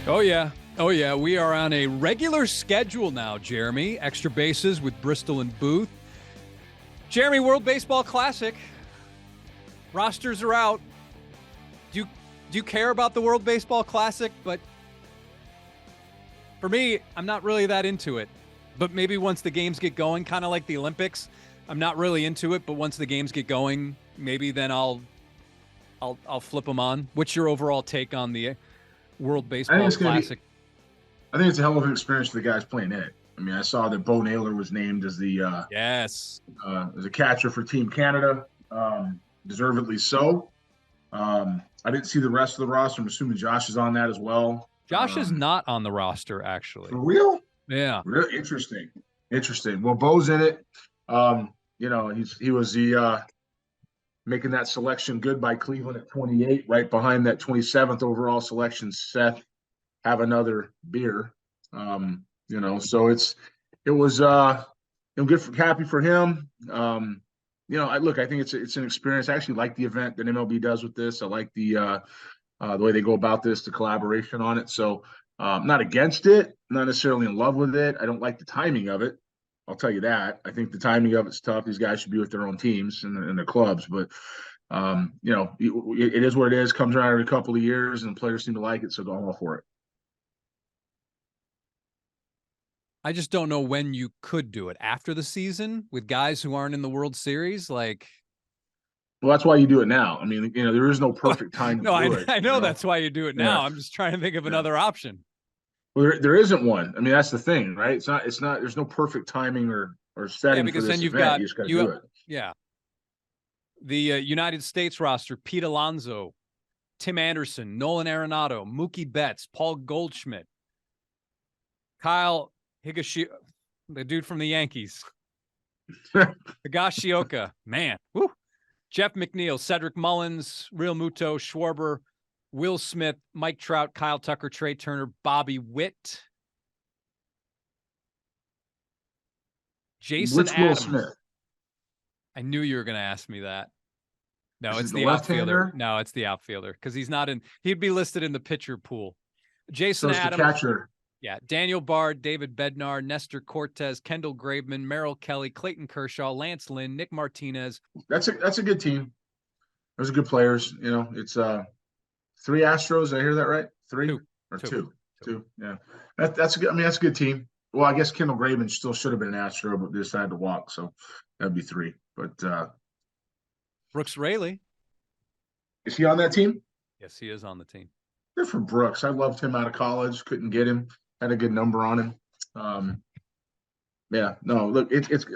Oh, yeah. Oh, yeah. We are on a regular schedule now, Jeremy. Extra bases with Bristol and Booth. Jeremy, World Baseball Classic. Rosters are out. Do you care about the World Baseball Classic? But for me, I'm not really that into it. But maybe once the games get going, kind of like the Olympics, I'm not really into it. But once the games get going, maybe then I'll flip them on. What's your overall take on the World Baseball Classic? I think it's a hell of an experience for the guys playing it. I mean, I saw that Bo Naylor was named as the yes as a catcher for Team Canada, deservedly so. I didn't see the rest of the roster. I'm assuming Josh is on that as well. Josh is not on the roster, actually. For real? Yeah. Really interesting. Interesting. Well, Bo's in it. He was the making that selection good by Cleveland at 28, right behind that 27th overall selection. Seth, have another beer. So it was good happy for him. I think it's an experience. I actually like the event that MLB does with this. I like the way they go about this, the collaboration on it. So not against it, not necessarily in love with it. I don't like the timing of it. I'll tell you that. I think the timing of it's tough. These guys should be with their own teams and their clubs, but it is what it is. Comes around every couple of years, and players seem to like it, so go all for it. I just don't know when you could do it after the season with guys who aren't in the World Series. Well, that's why you do it now. I mean, there is no perfect time. I know that's why you do it now. Yeah. I'm just trying to think of another option. Well, there isn't one. I mean, that's the thing, right? It's not. There's no perfect timing or setting because for this then you've event. got you just got to do it. Yeah. The United States roster: Pete Alonso, Tim Anderson, Nolan Arenado, Mookie Betts, Paul Goldschmidt, Kyle Higashioka, the dude from the Yankees, Higashioka, man, woo. Jeff McNeil, Cedric Mullins, Real Muto, Schwarber, Will Smith, Mike Trout, Kyle Tucker, Trey Turner, Bobby Witt, Jason Which Adams. Will Smith? I knew you were going to ask me that. No, it's the outfielder. No, it's the outfielder because he's not in. He'd be listed in the pitcher pool. Jason Adams, the catcher. Yeah, Daniel Bard, David Bednar, Nestor Cortez, Kendall Graveman, Merrill Kelly, Clayton Kershaw, Lance Lynn, Nick Martinez. That's a good team. Those are good players. It's 3 Astros. Did I hear that right? 3 or 2? 2. Yeah, that's a good. I mean, that's a good team. Well, I guess Kendall Graveman still should have been an Astro, but decided to walk, so that'd be 3. But Brooks Raley, is he on that team? Yes, he is on the team. Good for Brooks. I loved him out of college. Couldn't get him. Had a good number on him. Look, it's.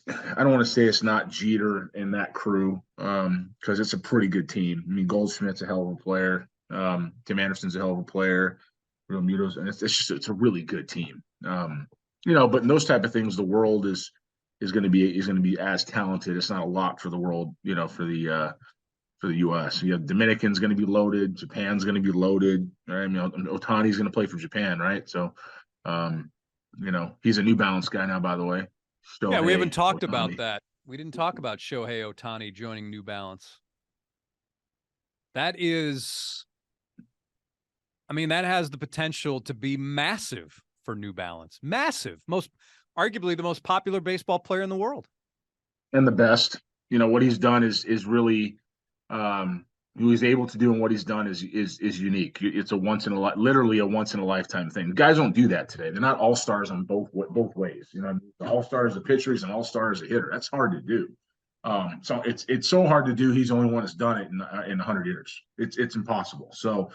I don't want to say it's not Jeter and that crew because it's a pretty good team. I mean, Goldschmidt's a hell of a player. Tim Anderson's a hell of a player. Real Muto's, and it's a really good team. But in those type of things, the world is going to be as talented. It's not a lot for the world, for the U.S. Dominican's going to be loaded. Japan's going to be loaded. Right? I mean, Otani's going to play for Japan, right? So, he's a New Balance guy now, by the way. Yeah, we haven't talked about that. We didn't talk about Shohei Otani joining New Balance. That has the potential to be massive for New Balance. Massive. Arguably the most popular baseball player in the world. And the best. What he's done is really who he's able to do and what he's done is unique. It's literally a once in a lifetime thing. Guys don't do that today. They're not all stars on both ways. The all star is a pitcher, he's an all star as a hitter. That's hard to do. So it's so hard to do. He's the only one that's done it in 100 years. It's impossible. So,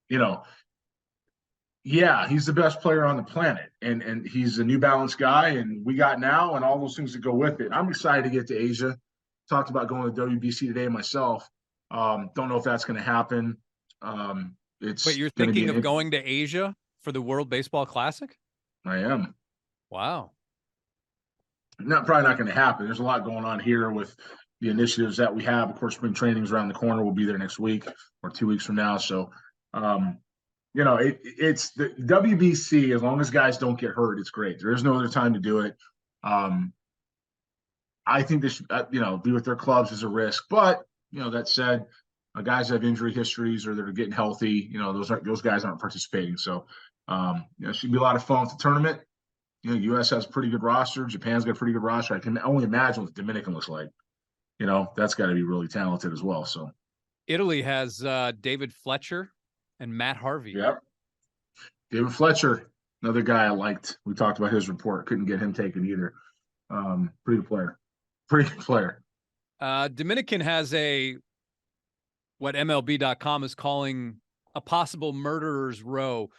he's the best player on the planet, and he's a New Balance guy, and we got now and all those things that go with it. I'm excited to get to Asia. Talked about going to WBC today myself. Don't know if that's going to happen. Wait, you're thinking of going to Asia for the World Baseball Classic? I am. Wow. Probably not going to happen. There's a lot going on here with the initiatives that we have. Of course, spring training's around the corner. We'll be there next week or 2 weeks from now. So, it's the WBC. As long as guys don't get hurt, it's great. There is no other time to do it. I think this, be with their clubs is a risk. But, that said, guys have injury histories or that are getting healthy. Those guys aren't participating. So, it should be a lot of fun with the tournament. U.S. has a pretty good roster. Japan's got a pretty good roster. I can only imagine what the Dominican looks like. That's got to be really talented as well. So, Italy has David Fletcher and Matt Harvey. Yep. David Fletcher, another guy I liked. We talked about his report. Couldn't get him taken either. Pretty good player. Pretty good player. Dominican has what MLB.com is calling a possible murderer's row.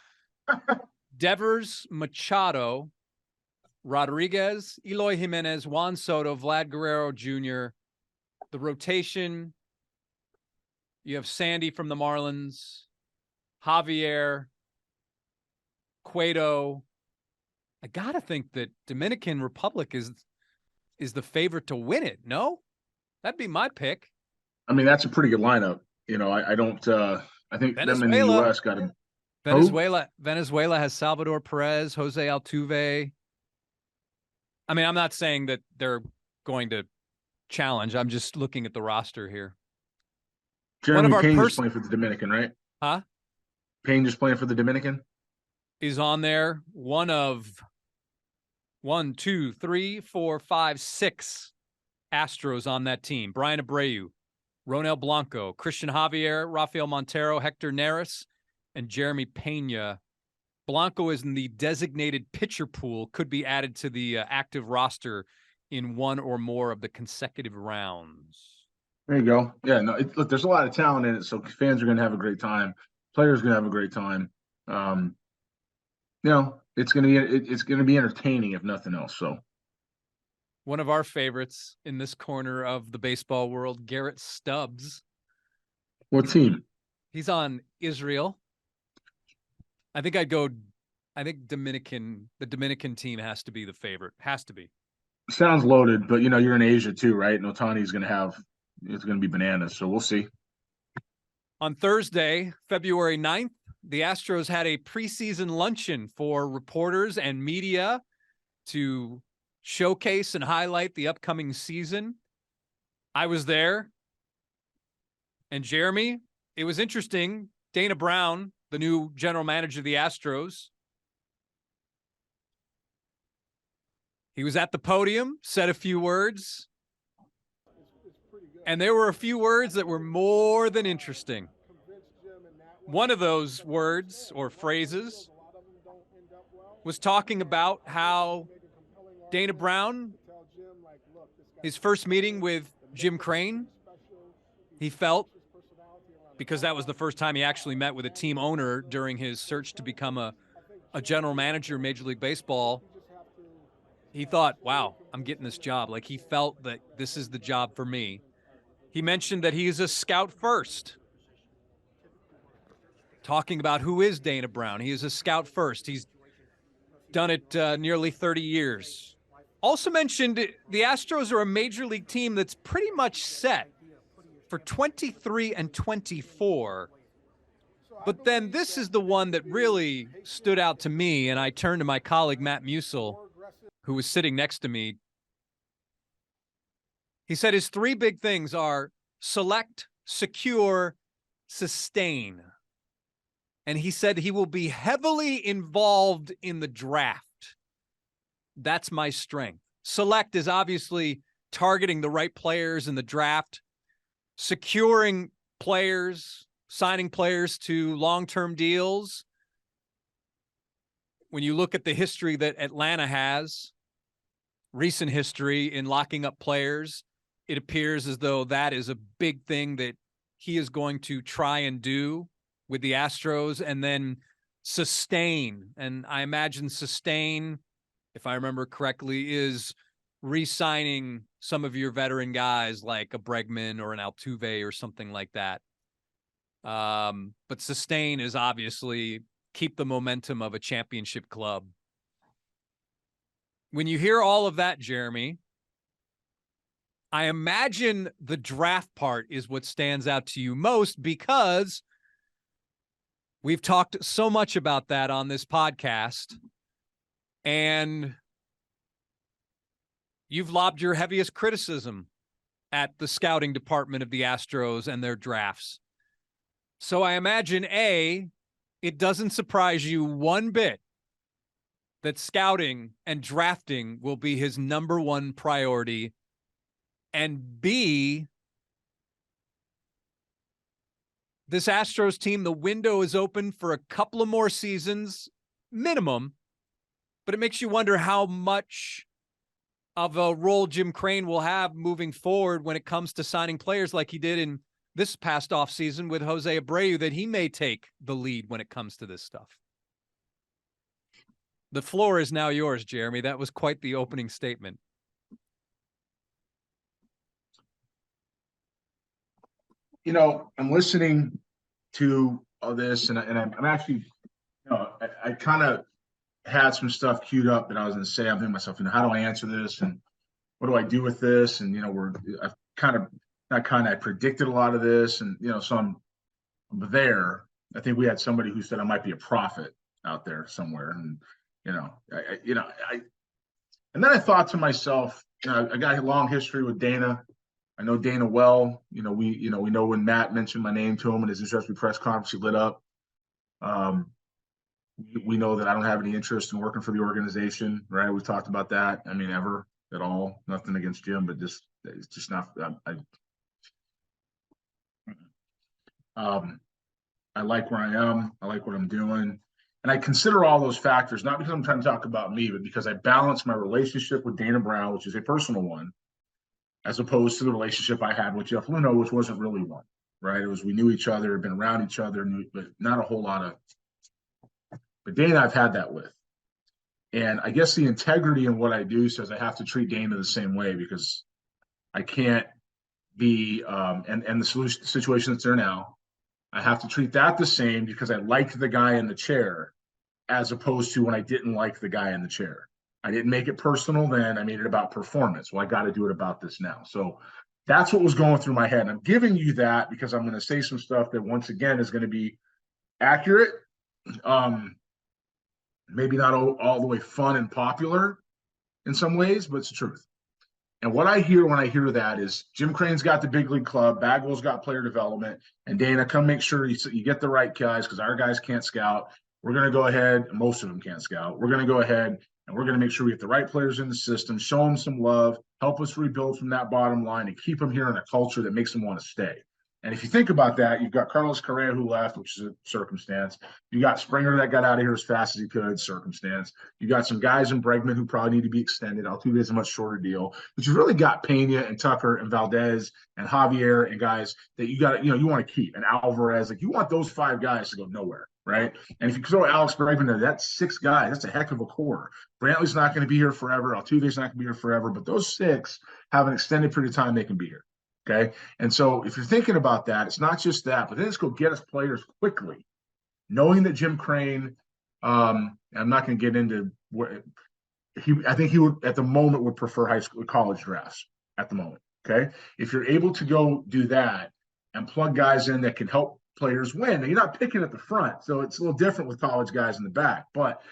Devers, Machado, Rodriguez, Eloy Jimenez, Juan Soto, Vlad Guerrero Jr. The rotation, you have Sandy from the Marlins, Javier, Cueto. I got to think that Dominican Republic is the favorite to win it, no? That'd be my pick. I mean, that's a pretty good lineup. I don't I think them in the U.S. got to Venezuela has Salvador Perez, Jose Altuve. I mean, I'm not saying that they're going to challenge. I'm just looking at the roster here. Jeremy Payne just playing for the Dominican, right? Huh? Payne just playing for the Dominican? Is on there. One of 1, 2, 3, 4, 5, 6 Astros on that team. Brian Abreu, Ronel Blanco, Christian Javier, Rafael Montero, Hector Neris, and Jeremy Pena. Blanco is in the designated pitcher pool, could be added to the active roster in one or more of the consecutive rounds. There you go. Yeah, no, look, there's a lot of talent in it, so fans are going to have a great time. Players are going to have a great time. It's going to be entertaining if nothing else. So, one of our favorites in this corner of the baseball world, Garrett Stubbs. What team? He's on Israel. I think Dominican. The Dominican team has to be the favorite. Has to be. Sounds loaded, but you're in Asia too, right? And Otani's going to have. It's going to be bananas, so we'll see. On Thursday, February 9th, the Astros had a preseason luncheon for reporters and media to showcase and highlight the upcoming season. I was there. And Jeremy, it was interesting. Dana Brown, the new general manager of the Astros, he was at the podium, said a few words. And there were a few words that were more than interesting. One of those words or phrases was talking about how Dana Brown, his first meeting with Jim Crane, he felt, because that was the first time he actually met with a team owner during his search to become a general manager in Major League Baseball, he thought, wow, I'm getting this job. Like, he felt that this is the job for me. He mentioned that he is a scout first. Talking about who is Dana Brown. He is a scout first. He's done it nearly 30 years. Also mentioned the Astros are a major league team that's pretty much set for 23 and 24. But then this is the one that really stood out to me, and I turned to my colleague Matt Musil, who was sitting next to me. He said his three big things are select, secure, sustain. And he said he will be heavily involved in the draft. That's my strength. Select is obviously targeting the right players in the draft, securing players, signing players to long-term deals. When you look at the history that Atlanta has, recent history in locking up players, it appears as though that is a big thing that he is going to try and do with the Astros. And then sustain. And I imagine sustain, if I remember correctly, is re-signing some of your veteran guys like a Bregman or an Altuve or something like that. But sustain is obviously keep the momentum of a championship club. When you hear all of that, Jeremy, I imagine the draft part is what stands out to you most, because we've talked so much about that on this podcast, and you've lobbed your heaviest criticism at the scouting department of the Astros and their drafts. So I imagine, A, it doesn't surprise you one bit that scouting and drafting will be his number one priority. And B, this Astros team, the window is open for a couple of more seasons minimum, but it makes you wonder how much of a role Jim Crane will have moving forward when it comes to signing players like he did in this past offseason with Jose Abreu, that he may take the lead when it comes to this stuff. The floor is now yours, Jeremy. That was quite the opening statement. You know, I'm listening to all this, and I'm actually, you know, I kind of had some stuff queued up that I was going to say. I'm thinking to myself, you know, how do I answer this, and what do I do with this? And you know, I've kind of not kind of I predicted a lot of this, and you know, so I'm there. I think we had somebody who said I might be a prophet out there somewhere, and you know, and then I thought to myself, you know, I got a long history with Dana. I know Dana well. You know, we know when Matt mentioned my name to him in his introductory press conference, he lit up. We know that I don't have any interest in working for the organization, right? We've talked about that. I mean, ever at all. Nothing against Jim, but it's just not. I like where I am. I like what I'm doing. And I consider all those factors, not because I'm trying to talk about me, but because I balance my relationship with Dana Brown, which is a personal one, as opposed to the relationship I had with Jeff Luhnow, which wasn't really one, right? It was, we knew each other, had been around each other, but not a whole lot of, but Dana I've had that with. And I guess the integrity in what I do says I have to treat Dana the same way, because I can't be, and the situation that's there now, I have to treat that the same because I liked the guy in the chair, as opposed to when I didn't like the guy in the chair. I didn't make it personal then. I made it about performance. Well, I got to do it about this now. So that's what was going through my head. And I'm giving you that because I'm going to say some stuff that, once again, is going to be accurate. Maybe not all the way fun and popular in some ways, but it's the truth. And what I hear when I hear that is Jim Crane's got the big league club, Bagwell's got player development, and Dana, come make sure you get the right guys, because our guys can't scout. We're going to go ahead, and most of them can't scout. We're going to go ahead and we're going to make sure we get the right players in the system, show them some love, help us rebuild from that bottom line, and keep them here in a culture that makes them want to stay. And if you think about that, you've got Carlos Correa who left, which is a circumstance. You got Springer that got out of here as fast as he could, circumstance. You got some guys in Bregman who probably need to be extended. Altuve is a much shorter deal. But you've really got Pena and Tucker and Valdez and Javier and guys that you got, you want to keep. And Alvarez, like, you want those 5 guys to go nowhere, right? And if you throw Alex Bregman there, that's 6 guys. That's a heck of a core. Brantley's not going to be here forever. Altuve's not going to be here forever. But those 6 have an extended period of time they can be here. Okay. And so if you're thinking about that, it's not just that, but then let's go get us players quickly, knowing that Jim Crane, I'm not going to get into what I think he would at the moment would prefer high school, college drafts at the moment. Okay. If you're able to go do that and plug guys in that can help players win, and you're not picking at the front. So it's a little different with college guys in the back, but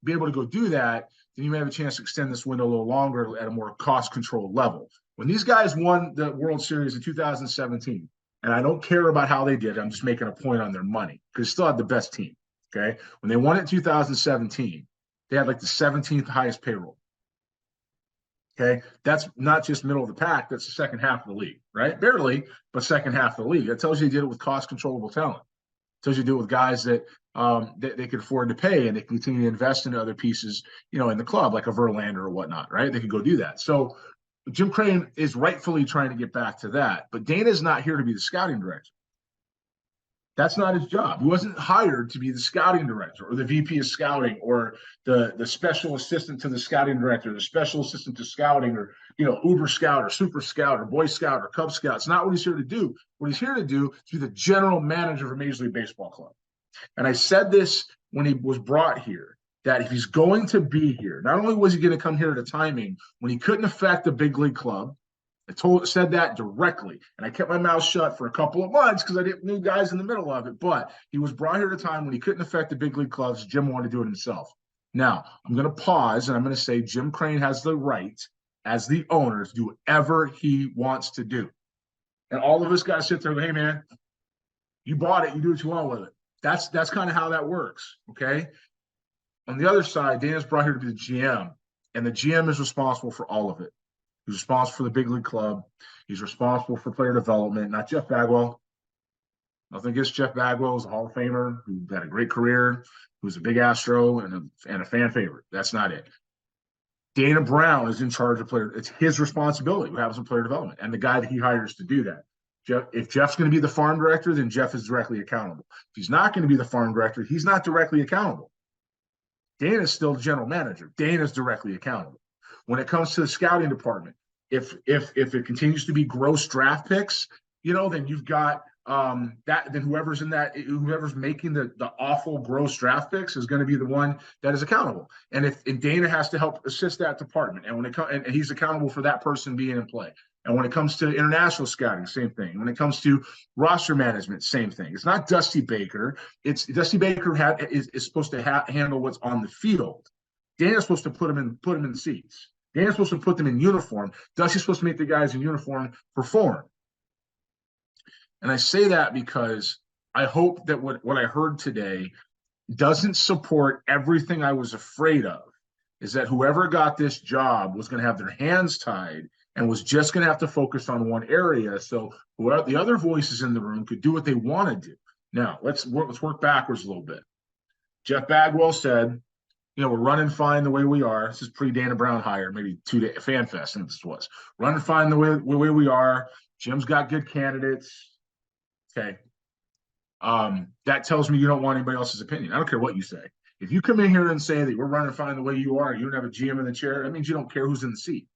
be able to go do that, then you may have a chance to extend this window a little longer at a more cost control level. When these guys won the World Series in 2017, and I don't care about how they did, I'm just making a point on their money, because they still had the best team, okay? When they won it in 2017, they had like the 17th highest payroll, okay? That's not just middle of the pack, that's the second half of the league, right? Barely, but second half of the league. That tells you they did it with cost-controllable talent. It tells you to do it with guys that they could afford to pay, and they can continue to invest into other pieces, in the club, like a Verlander or whatnot, right? They could go do that. So Jim Crane is rightfully trying to get back to that, but Dana's not here to be the scouting director. That's not his job. He wasn't hired to be the scouting director or the VP of scouting or the special assistant to the scouting director, the special assistant to scouting, or Uber Scout or Super Scout or Boy Scout or Cub Scout. It's not what he's here to do. What he's here to do is be the general manager of a Major League Baseball club. And I said this when he was brought here, that if he's going to be here, not only was he going to come here at a timing when he couldn't affect the big league club, said that directly, and I kept my mouth shut for a couple of months because I didn't know guys in the middle of it, but he was brought here at a time when he couldn't affect the big league clubs. Jim wanted to do it himself. Now, I'm going to pause, and I'm going to say Jim Crane has the right, as the owner, to do whatever he wants to do. And all of us got to sit there and go, hey, man, You bought it, you do what you want with it. That's kind of how that works. Okay. On the other side, Dana's brought here to be the GM, and the GM is responsible for all of it. He's responsible for the big league club. He's responsible for player development, not Jeff Bagwell. Nothing against Jeff Bagwell, who's a Hall of Famer who had a great career, who's a big Astro and a fan favorite. That's not it. Dana Brown is in charge of player. It's his responsibility who has some player development, and the guy that he hires to do that. If Jeff's going to be the farm director, then Jeff is directly accountable. If he's not going to be the farm director, he's not directly accountable. Dana's still the general manager. Dana's directly accountable. When it comes to the scouting department, if it continues to be gross draft picks, then you've got then whoever's making the awful gross draft picks is going to be the one that is accountable. And Dana has to help assist that department, and and he's accountable for that person being in play. And when it comes to international scouting, same thing. When it comes to roster management, same thing. It's not Dusty Baker. It's Dusty Baker is supposed to handle what's on the field. Dana's supposed to put them in the seats. Dana's supposed to put them in uniform. Dusty's supposed to make the guys in uniform perform. And I say that because I hope that what I heard today doesn't support everything I was afraid of, is that whoever got this job was going to have their hands tied and was just going to have to focus on one area. So whoever the other voices in the room could do what they want to do. Now, let's work backwards a little bit. Jeff Bagwell said, we're running fine the way we are. This is pre-Dana Brown hire, maybe 2 day Fan Fest, I think this was. Running fine the way we are. Jim's got good candidates. Okay. That tells me you don't want anybody else's opinion. I don't care what you say. If you come in here and say that we're running fine the way you are, you don't have a GM in the chair, that means you don't care who's in the seat.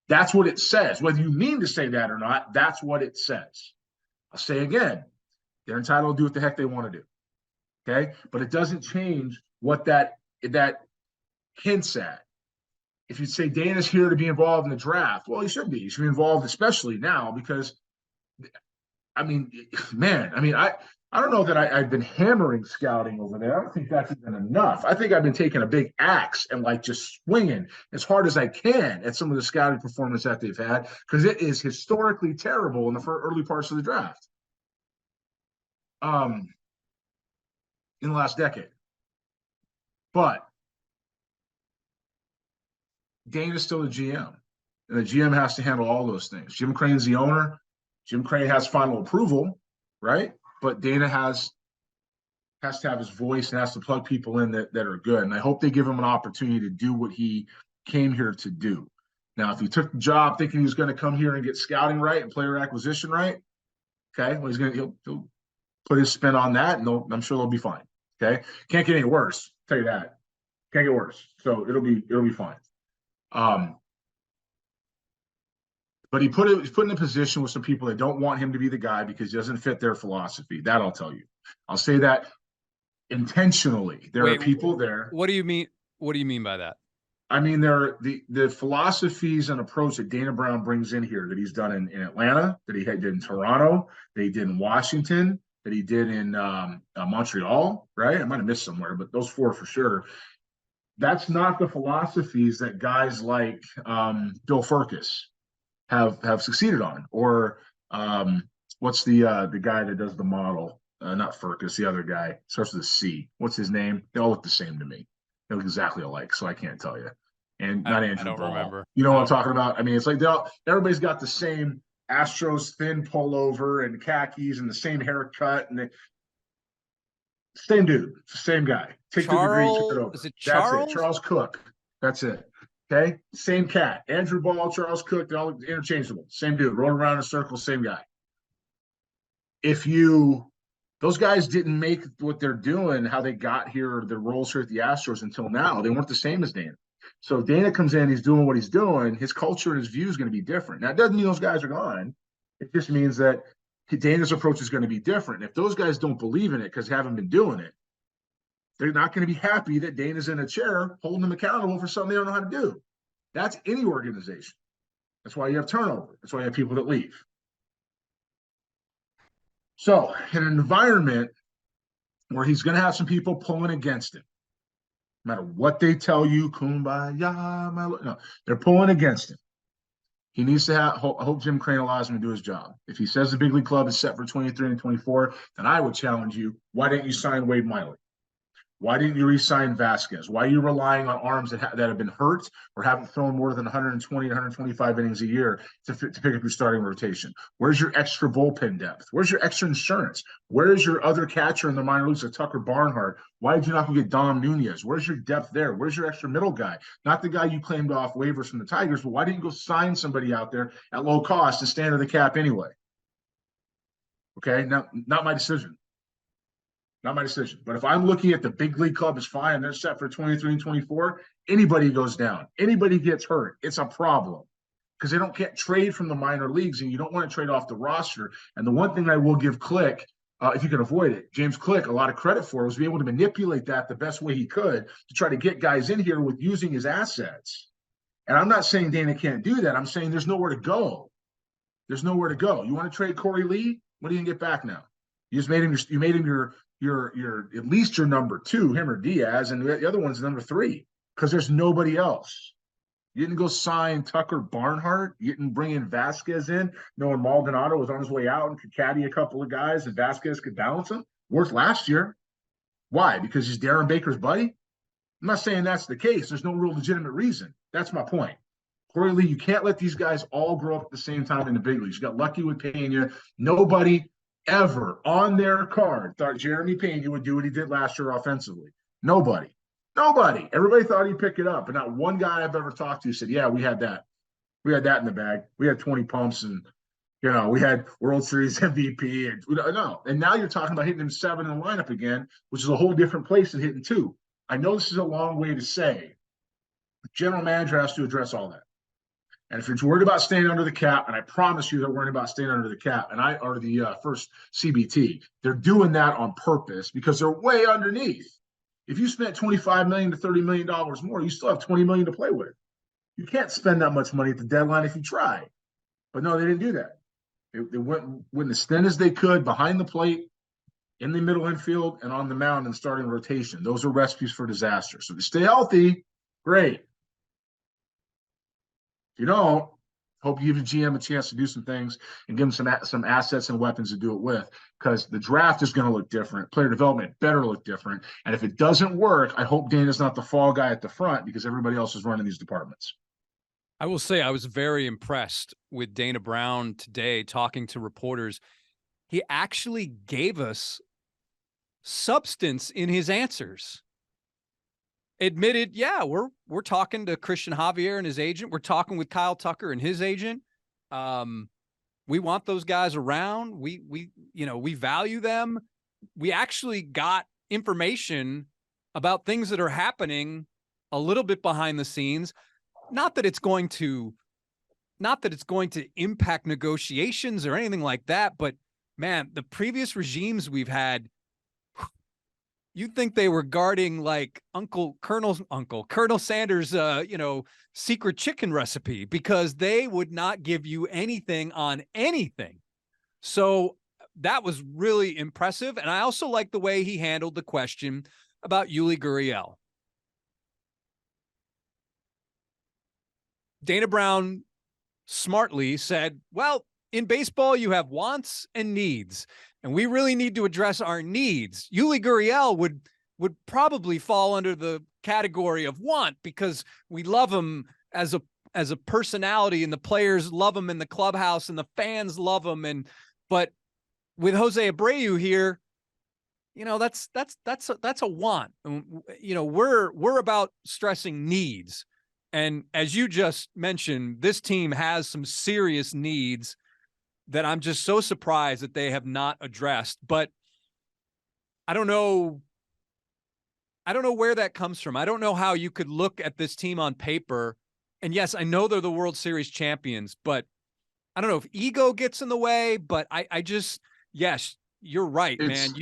That's what it says. Whether you mean to say that or not, that's what it says. I'll say again, they're entitled to do what the heck they want to do. Okay? But it doesn't change what that hints at. If you say Dana's here to be involved in the draft, well, he should be. He should be involved, especially now, because I don't know that I've been hammering scouting over there. I don't think that's even enough. I think I've been taking a big axe and just swinging as hard as I can at some of the scouting performance that they've had, because it is historically terrible in the early parts of the draft. In the last decade. But Dana's still the GM, and the GM has to handle all those things. Jim Crane's the owner. Jim Crane has final approval, right? But Dana has to have his voice and has to plug people in that are good. And I hope they give him an opportunity to do what he came here to do. Now, if he took the job thinking he was going to come here and get scouting right and player acquisition right, okay, well, he'll put his spin on that, and I'm sure they'll be fine. Okay, can't get any worse. I'll tell you that. Can't get worse. So it'll be fine. But he's put in a position with some people that don't want him to be the guy because he doesn't fit their philosophy. That I'll tell you. I'll say that intentionally. There are people there. What do you mean? What do you mean by that? I mean, there are the philosophies and approach that Dana Brown brings in here that he's done in Atlanta, that he did in Toronto, that he did in Washington, that he did in Montreal, right? I might have missed somewhere, but those 4 for sure. That's not the philosophies that guys like Bill Furcus have succeeded on, or what's the guy that does the model? Not Furcus, the other guy starts with a C. What's his name? They all look the same to me. They look exactly alike, so I can't tell you. And not Andrew. I don't remember. You know what I'm talking about? I mean, it's like everybody's got the same Astros thin pullover and khakis and the same haircut, and same dude, same guy. Take Charles, the degree, over. Is it Charles? That's it. Charles Cook. That's it. Okay, same cat. Andrew Ball, Charles Cook, they're all interchangeable. Same dude, rolling around in a circle, same guy. Those guys didn't make what they're doing, how they got here, their roles here at the Astros until now. They weren't the same as Dana. So Dana comes in, he's doing what he's doing. His culture and his view is going to be different. Now, it doesn't mean those guys are gone. It just means that Dana's approach is going to be different. And if those guys don't believe in it because they haven't been doing it, they're not going to be happy that Dana's in a chair holding them accountable for something they don't know how to do. That's any organization. That's why you have turnover. That's why you have people that leave. So in an environment where he's going to have some people pulling against him, no matter what they tell you, kumbaya, no, they're pulling against him. He needs to have. I hope Jim Crane allows him to do his job. If he says the big league club is set for 23 and 24, then I would challenge you. Why didn't you sign Wade Miley? Why didn't you re-sign Vasquez? Why are you relying on arms that have been hurt or haven't thrown more than 120, 125 innings a year to pick up your starting rotation? Where's your extra bullpen depth? Where's your extra insurance? Where's your other catcher in the minor leagues, like Tucker Barnhart? Why did you not go get Dom Nunez? Where's your depth there? Where's your extra middle guy? Not the guy you claimed off waivers from the Tigers, but why didn't you go sign somebody out there at low cost to stand in the cap anyway? Okay, now, not my decision. Not my decision. But if I'm looking at the big league club is fine and they're set for 23 and 24, anybody goes down, anybody gets hurt, it's a problem because they don't get trade from the minor leagues and you don't want to trade off the roster. And the one thing I will give Click, if you can avoid it, James Click, a lot of credit for was being able to manipulate that the best way he could to try to get guys in here with using his assets. And I'm not saying Dana can't do that. I'm saying there's nowhere to go. There's nowhere to go. You want to trade Corey Lee? What are you gonna get back now? You just made him your at least your number 2, him or Diaz, and the other one's number 3 because there's nobody else. You didn't go sign Tucker Barnhart. You didn't bring in Vasquez in, knowing Maldonado was on his way out and could caddy a couple of guys and Vasquez could balance him. Worked last year. Why? Because he's Darren Baker's buddy? I'm not saying that's the case. There's no real legitimate reason. That's my point. Corey Lee, you can't let these guys all grow up at the same time in the big leagues. You got lucky with Pena. Nobody ever on their card thought Jeremy Pena would do what he did last year offensively. Nobody. Everybody thought he'd pick it up, but not one guy I've ever talked to said, yeah, we had that. We had that in the bag. We had 20 pumps and, we had World Series MVP. And no. And now you're talking about hitting him 7 in the lineup again, which is a whole different place than hitting 2. I know this is a long way to say. The general manager has to address all that. And if you're worried about staying under the cap, and I promise you they're worried about staying under the cap, and I are the first CBT, they're doing that on purpose because they're way underneath. If you spent $25 million to $30 million more, you still have $20 million to play with. You can't spend that much money at the deadline if you try. But no, they didn't do that. They went as thin as they could behind the plate, in the middle infield, and on the mound and starting rotation. Those are recipes for disaster. So to stay healthy, great. If you don't, hope you give the GM a chance to do some things and give them some assets and weapons to do it with, because the draft is going to look different. Player development better look different. And if it doesn't work, I hope Dana's not the fall guy at the front because everybody else is running these departments. I will say I was very impressed with Dana Brown today talking to reporters. He actually gave us substance in his answers. Admitted, yeah, we're talking to Christian Javier and his agent. We're talking with Kyle Tucker and his agent. We want those guys around. We value them. We actually got information about things that are happening a little bit behind the scenes. Not that it's going to impact negotiations or anything like that, but man, the previous regimes we've had, you'd think they were guarding like Colonel Sanders, secret chicken recipe, because they would not give you anything on anything. So that was really impressive. And I also like the way he handled the question about Yuli Gurriel. Dana Brown smartly said, well, in baseball, you have wants and needs, and we really need to address our needs. Yuli Gurriel would probably fall under the category of want because we love him as a personality, and the players love him in the clubhouse, and the fans love him. But with Jose Abreu here, that's a want. We're about stressing needs. And as you just mentioned, this team has some serious needs that I'm just so surprised that they have not addressed. But I don't know where that comes from. I don't know how you could look at this team on paper. And yes, I know they're the World Series champions, but I don't know if ego gets in the way. But yes, you're right, man.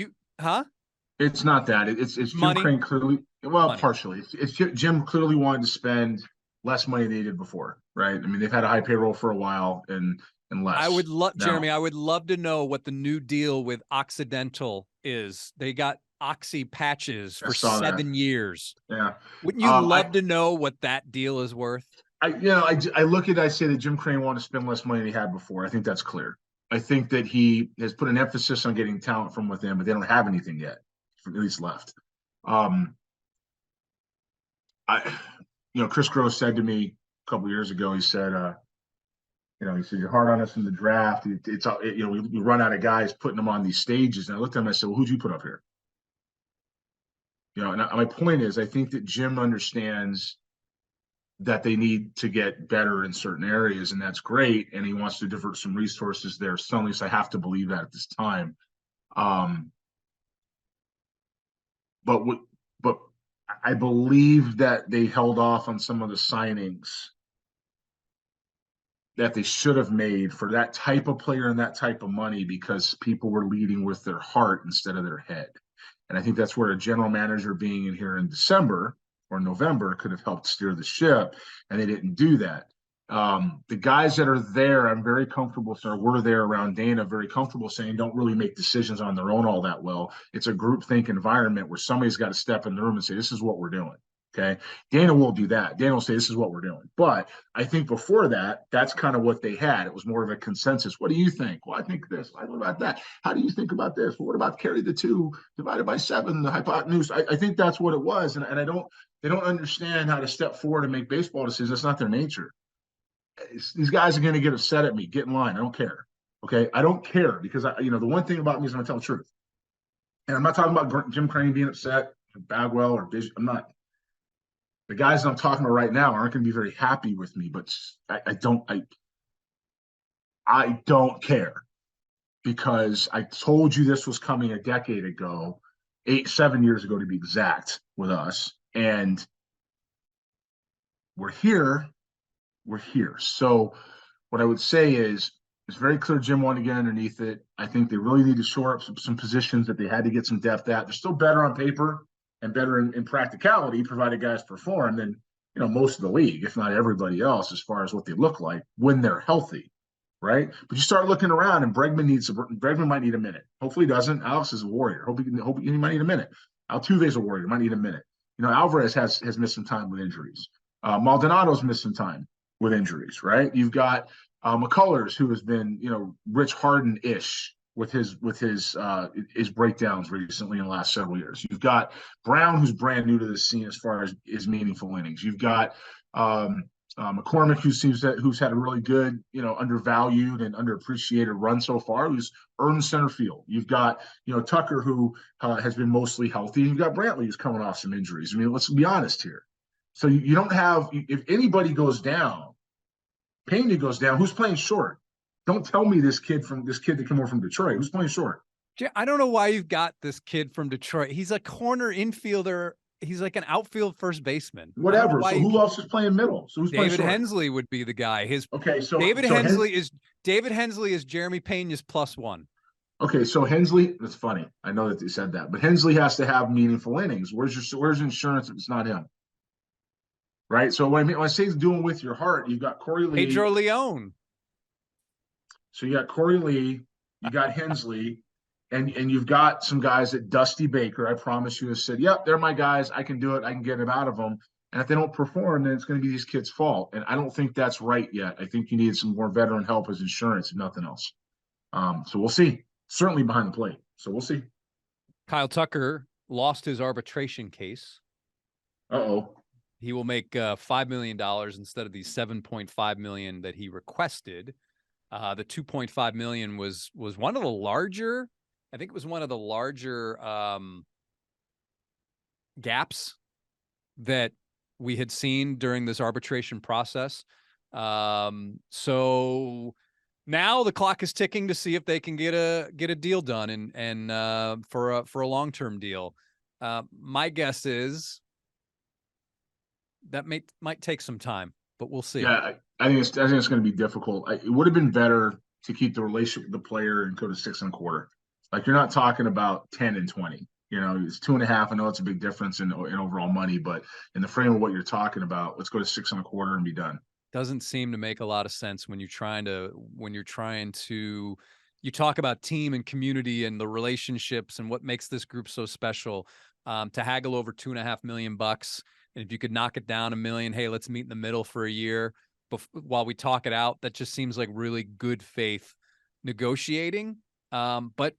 It's not that. It's Jim Crane clearly. Well, money. Partially. It's Jim clearly wanted to spend less money than they did before, right? I mean, they've had a high payroll for a while and less. I would love, Jeremy, I would love to know what the new deal with Occidental is. They got Oxy patches for 7 years. Yeah. Wouldn't you love to know what that deal is worth? I look at it, I say that Jim Crane wanted to spend less money than he had before. I think that's clear. I think that he has put an emphasis on getting talent from within, but they don't have anything yet, at least left. Chris Gross said to me a couple years ago, he said, he said, you're hard on us in the draft. We run out of guys putting them on these stages. And I looked at him and I said, well, who'd you put up here? And my point is, I think that Jim understands that they need to get better in certain areas, and that's great. And he wants to divert some resources there. So at least I have to believe that at this time. But I believe that they held off on some of the signings that they should have made for that type of player and that type of money because people were leading with their heart instead of their head. And I think that's where a general manager being in here in December or November could have helped steer the ship, and they didn't do that. The guys that are there, I'm very comfortable, we're there around Dana, very comfortable saying don't really make decisions on their own all that well. It's a groupthink environment where somebody's got to step in the room and say, this is what we're doing. Okay. Dana will do that. Dana will say, this is what we're doing. But I think before that, that's kind of what they had. It was more of a consensus. What do you think? Well, I think this. What about that? How do you think about this? Well, what about carry the 2 divided by 7, the hypotenuse? I think that's what it was. And they don't understand how to step forward and make baseball decisions. That's not their nature. These guys are going to get upset at me. Get in line. I don't care. Okay. I don't care because the one thing about me is I'm going to tell the truth. And I'm not talking about Jim Crane being upset, Bagwell, or Bishop. I'm not. The guys I'm talking about right now aren't going to be very happy with me, but I don't care because I told you this was coming a decade ago, 7 years ago to be exact with us. And we're here. So what I would say is it's very clear Jim wanted to get underneath it. I think they really need to shore up some positions that they had to get some depth at. They're still better on paper and better in practicality, provided guys perform than most of the league, if not everybody else, as far as what they look like when they're healthy, right? But you start looking around, and Bregman might need a minute. Hopefully, he doesn't. Alex is a warrior. Hope he might need a minute. Altuve's a warrior. Might need a minute. Alvarez has missed some time with injuries. Maldonado's missed some time with injuries, right? You've got McCullers, who has been Rich Harden-ish with his breakdowns recently in the last several years. You've got Brown, who's brand new to the scene as far as his meaningful innings. You've got McCormick, who's had a really good, undervalued and underappreciated run so far, who's earned center field. You've got, Tucker, who has been mostly healthy. You've got Brantley, who's coming off some injuries. I mean, let's be honest here. So you don't have, if anybody goes down, Pena goes down, who's playing short? Don't tell me this kid that came over from Detroit. Who's playing short? I don't know why you've got this kid from Detroit. He's a corner infielder. He's like an outfield first baseman. Whatever. So who else is playing middle? So who's playing short? David Hensley would be the guy. David Hensley is Jeremy Pena's +1. Okay, so Hensley, that's funny. I know that they said that, but Hensley has to have meaningful innings. Where's insurance if it's not him? Right. So when I say doing with your heart, you've got Corey Lee, Pedro Leon. So you got Corey Lee, you got Hensley, and you've got some guys that Dusty Baker, I promise you, has said, yep, they're my guys. I can do it. I can get them out of them. And if they don't perform, then it's going to be these kids' fault. And I don't think that's right yet. I think you need some more veteran help as insurance, if nothing else. So we'll see. Certainly behind the plate. So we'll see. Kyle Tucker lost his arbitration case. Uh-oh. He will make $5 million instead of the $7.5 million that he requested. The $2.5 million was one of the larger, I think it was one of the larger gaps that we had seen during this arbitration process. So now the clock is ticking to see if they can get a deal done and for a long-term deal. My guess is that might take some time, but we'll see. Yeah, I think it's going to be difficult. It would have been better to keep the relationship with the player and go to 6.25. Like, you're not talking about 10 and 20. It's 2.5. I know it's a big difference in overall money, but in the frame of what you're talking about, let's go to 6.25 and be done. Doesn't seem to make a lot of sense when you're trying to you talk about team and community and the relationships and what makes this group so special. To haggle over $2.5 million And if you could knock it down $1 million, hey, let's meet in the middle for a year while we talk it out. That just seems like really good faith negotiating. But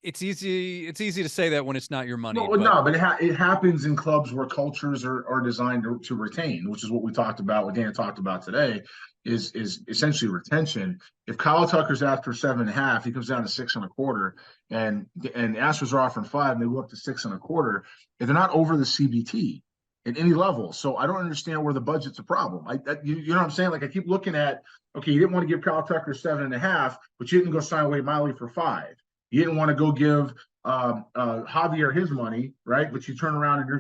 it's easy to say that when it's not your money. But it happens in clubs where cultures are designed to retain, which is what we talked about, what Dan talked about today, is essentially retention. If Kyle Tucker's after 7.5, he comes down to 6.25, and Astros are offering 5, and they go up to 6.25, and they're not over the CBT at any level. So I don't understand where the budget's a problem. You know what I'm saying? Like, I keep looking at, okay, you didn't want to give Kyle Tucker 7.5, but you didn't go sign Wade Miley for 5. You didn't want to go give Javier his money, right? But you turn around and you're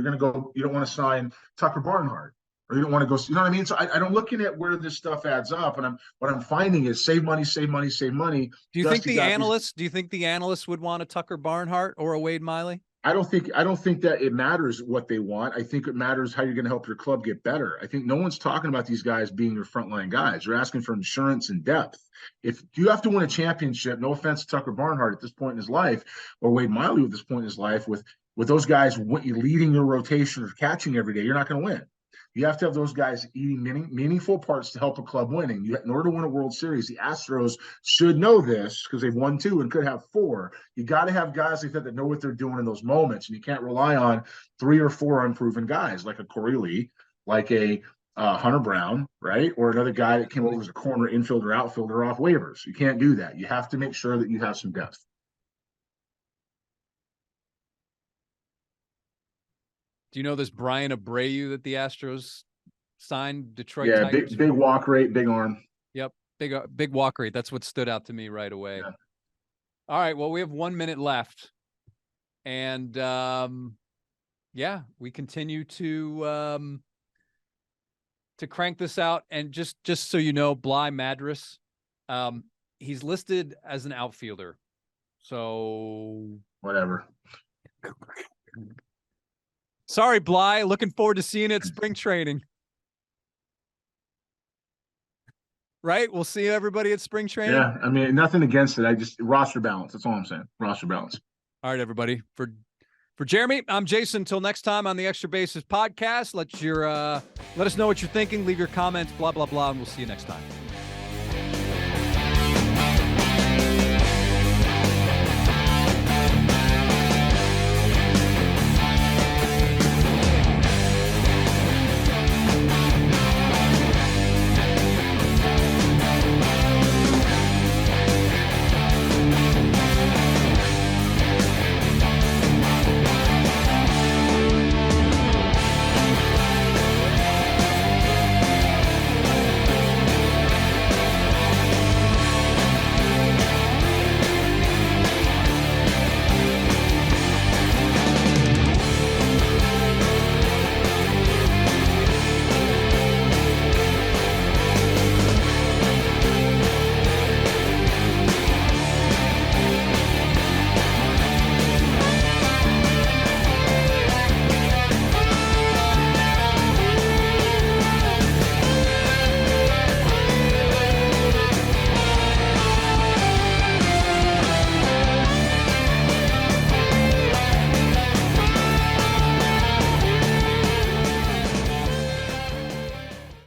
gonna go. You don't want to sign Tucker Barnhart, or you don't want to go. You know what I mean? So I'm looking at where this stuff adds up, and what I'm finding is save money, save money, save money. Do you think the analysts would want a Tucker Barnhart or a Wade Miley? I don't think that it matters what they want. I think it matters how you're going to help your club get better. I think no one's talking about these guys being your frontline guys. They're asking for insurance and depth. If you have to win a championship, no offense to Tucker Barnhart at this point in his life, or Wade Miley at this point in his life, with those guys leading your rotation or catching every day, you're not going to win. You have to have those guys eating meaningful parts to help a club winning. In order to win a World Series, the Astros should know this because they've won 2 and could have 4. You got to have guys like that know what they're doing in those moments, and you can't rely on 3 or 4 unproven guys like a Corey Lee, like a Hunter Brown, right? Or another guy that came over as a corner infielder, outfielder off waivers. You can't do that. You have to make sure that you have some depth. Do you know this Brian Abreu that the Astros signed? Detroit. Yeah, big walk rate, big arm. Yep, big walk rate. That's what stood out to me right away. Yeah. All right, well, we have 1 minute left, and we continue to crank this out. And just so you know, Bly Madras, he's listed as an outfielder. So whatever. Sorry, Bly. Looking forward to seeing it at spring training. Right? We'll see everybody at spring training. Yeah, I mean, nothing against it. I just roster balance. That's all I'm saying. Roster balance. All right, everybody. For Jeremy, I'm Jason. Until next time on the Extra Bases podcast, let us know what you're thinking. Leave your comments, blah, blah, blah, and we'll see you next time.